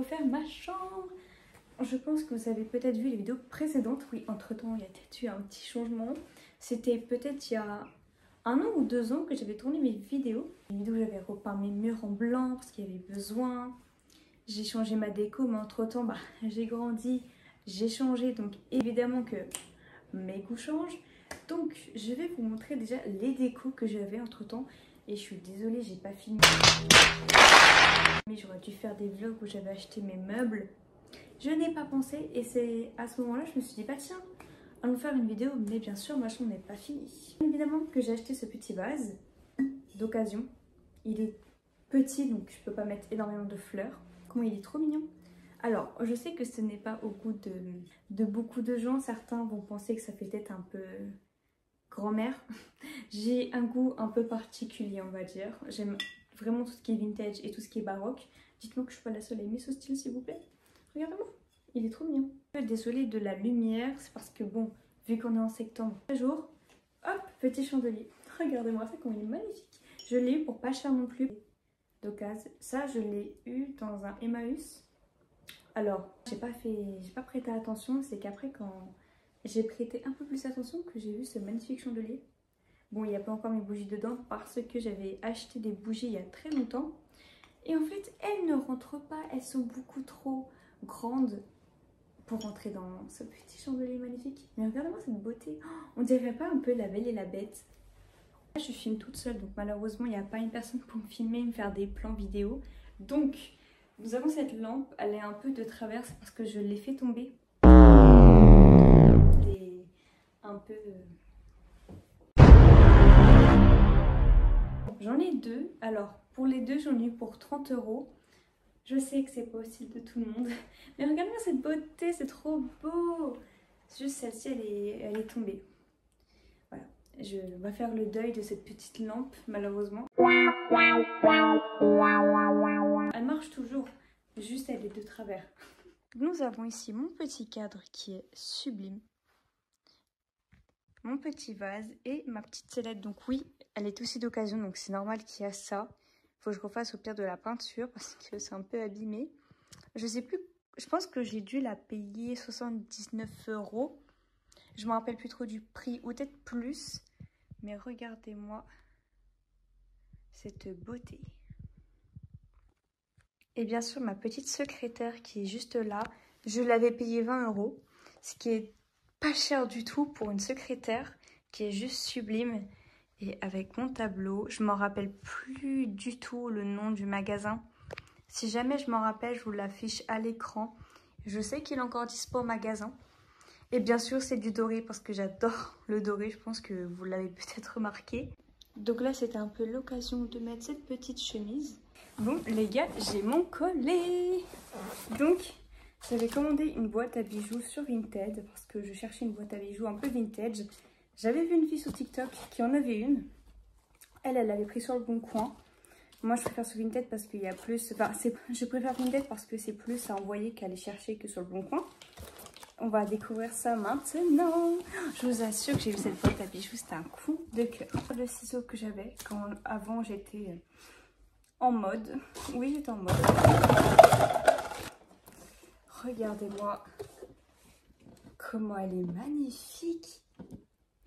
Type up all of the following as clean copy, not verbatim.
refaire ma chambre. Je pense que vous avez peut-être vu les vidéos précédentes. Oui, entre temps il y a peut-être eu un petit changement. C'était peut-être il y a 1 an ou 2 ans que j'avais tourné mes vidéos. Les vidéos où j'avais repeint mes murs en blanc parce qu'il y avait besoin. J'ai changé ma déco, mais entre temps j'ai grandi, j'ai changé, donc évidemment que mes goûts changent. Donc je vais vous montrer déjà les décos que j'avais entre temps. Et je suis désolée, j'ai pas filmé. Mais j'aurais dû faire des vlogs où j'avais acheté mes meubles. Je n'ai pas pensé et c'est à ce moment-là je me suis dit bah tiens, allons faire une vidéo, mais bien sûr ma chambre n'est pas finie. Évidemment que j'ai acheté ce petit vase d'occasion. Il est petit donc je peux pas mettre énormément de fleurs. Comment il est trop mignon. Alors je sais que ce n'est pas au goût de beaucoup de gens. Certains vont penser que ça fait peut-être un peu grand-mère. J'ai un goût un peu particulier on va dire. J'aime vraiment tout ce qui est vintage et tout ce qui est baroque. Dites-moi que je suis pas la seule à aimer ce style s'il vous plaît. Regardez-moi, il est trop mignon. Désolée de la lumière, c'est parce que bon, vu qu'on est en septembre, jour, hop, petit chandelier. Regardez-moi ça, comme il est magnifique. Je l'ai eu pour pas cher non plus d'occasion. Ça, je l'ai eu dans un Emmaüs. Alors, j'ai pas prêté attention, c'est qu'après quand j'ai prêté un peu plus attention que j'ai vu ce magnifique chandelier. Bon, il n'y a pas encore mes bougies dedans parce que j'avais acheté des bougies il y a très longtemps. Et en fait, elles ne rentrent pas, elles sont beaucoup trop grandes pour rentrer dans ce petit chandelier magnifique. Mais regardez-moi cette beauté, on dirait pas un peu La Belle et la Bête? Là, je filme toute seule, donc malheureusement il n'y a pas une personne pour me filmer, me faire des plans vidéo. Donc nous avons cette lampe, elle est un peu de travers parce que je l'ai fait tomber. Et un peu... J'en ai deux, alors pour les deux j'en ai eu pour 30 €. Je sais que c'est pas aussi de tout le monde, mais regardez-moi cette beauté, c'est trop beau. Juste celle-ci, elle est tombée. Voilà, je vais faire le deuil de cette petite lampe, malheureusement. Elle marche toujours, juste elle est de travers. Nous avons ici mon petit cadre qui est sublime. Mon petit vase et ma petite sellette. Donc oui, elle est aussi d'occasion, donc c'est normal qu'il y a ça. Faut que je refasse au pire de la peinture parce que c'est un peu abîmé. Je sais plus, je pense que j'ai dû la payer 79 €. Je me rappelle plus trop du prix, ou peut-être plus. Mais regardez-moi cette beauté. Et bien sûr, ma petite secrétaire qui est juste là, je l'avais payée 20 €. Ce qui est pas cher du tout pour une secrétaire qui est juste sublime. Et avec mon tableau, je m'en rappelle plus du tout le nom du magasin. Si jamais je m'en rappelle, je vous l'affiche à l'écran. Je sais qu'il est encore dispo au magasin. Et bien sûr, c'est du doré parce que j'adore le doré. Je pense que vous l'avez peut-être remarqué. Donc là, c'était un peu l'occasion de mettre cette petite chemise. Bon, les gars, j'ai mon collet. Donc, j'avais commandé une boîte à bijoux sur Vinted parce que je cherchais une boîte à bijoux un peu vintage. J'avais vu une fille sur TikTok qui en avait une. Elle l'avait pris sur le Bon Coin. Moi, je préfère sur Vinted parce qu'il y a plus... Enfin, je préfère Vinted parce que c'est plus à envoyer qu'à aller chercher que sur le Bon Coin. On va découvrir ça maintenant. Je vous assure que j'ai vu cette boîte à bijoux, c'était un coup de cœur. Le ciseau que j'avais quand avant j'étais en mode. Oui, j'étais en mode. Regardez-moi comment elle est magnifique.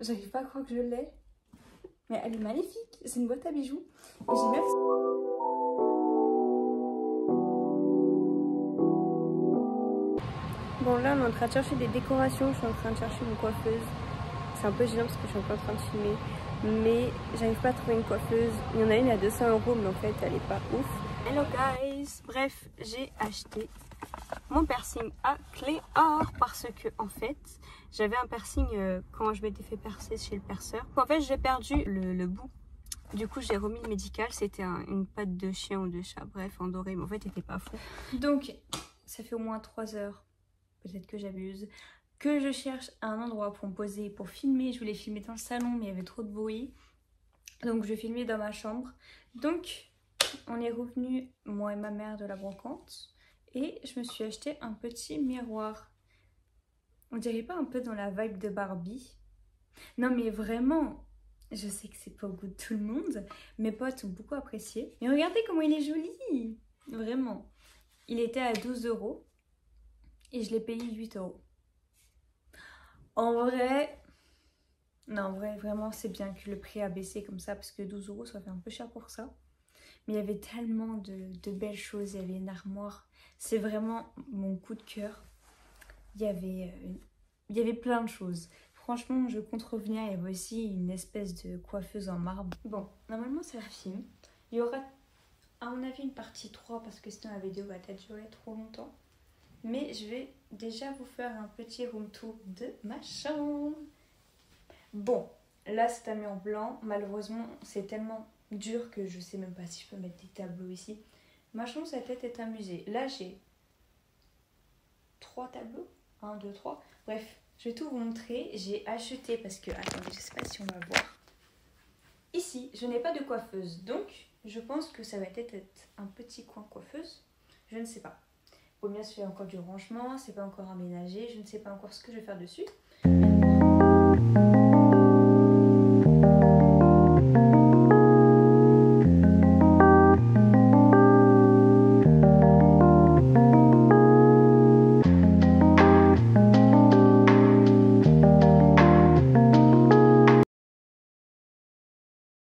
J'arrive pas à croire que je l'ai. Mais elle est magnifique. C'est une boîte à bijoux. Et j'ai même... Bon, là, on est en train de chercher des décorations. Je suis en train de chercher une coiffeuse. C'est un peu gênant parce que je suis encore en train de filmer. Mais j'arrive pas à trouver une coiffeuse. Il y en a une à 200 €, mais en fait, elle est pas ouf. Hello guys! Bref, j'ai acheté mon piercing à clé or parce que, en fait, j'avais un piercing quand je m'étais fait percer chez le perceur. En fait, j'ai perdu le bout. Du coup, j'ai remis le médical. C'était une patte de chien ou de chat. Bref, en doré, mais en fait, il était pas fou. Donc, ça fait au moins 3 heures. Peut-être que j'abuse, que je cherche un endroit pour me poser, pour filmer. Je voulais filmer dans le salon, mais il y avait trop de bruit. Donc je filmais dans ma chambre. Donc on est revenu, moi et ma mère, de la brocante. Et je me suis acheté un petit miroir. On dirait pas un peu dans la vibe de Barbie? Non mais vraiment, je sais que c'est pas au goût de tout le monde. Mes potes ont beaucoup apprécié. Mais regardez comment il est joli! Vraiment. Il était à 12 € et je l'ai payé 8 €. En vrai, non, en vrai, vraiment, c'est bien que le prix a baissé comme ça parce que 12 € ça fait un peu cher pour ça. Mais il y avait tellement de belles choses. Il y avait une armoire. C'est vraiment mon coup de cœur. Il y avait plein de choses. Franchement, je compte revenir. Il y avait aussi une espèce de coiffeuse en marbre. Bon, normalement, c'est la film. Il y aura, à mon avis, une partie 3 parce que sinon la vidéo va peut-être durer trop longtemps. Mais je vais déjà vous faire un petit room tour de ma chambre. Bon, là, c'est un mur blanc. Malheureusement, c'est tellement dur que je sais même pas si je peux mettre des tableaux ici. Ma chambre, sa tête est un musée. Là, j'ai 3 tableaux. 1, 2, 3. Bref, je vais tout vous montrer. J'ai acheté parce que... Attendez, je sais pas si on va voir. Ici, je n'ai pas de coiffeuse. Donc, je pense que ça va peut-être être un petit coin coiffeuse. Je ne sais pas. Au mieux, c'est encore du rangement. C'est pas encore aménagé. Je ne sais pas encore ce que je vais faire dessus.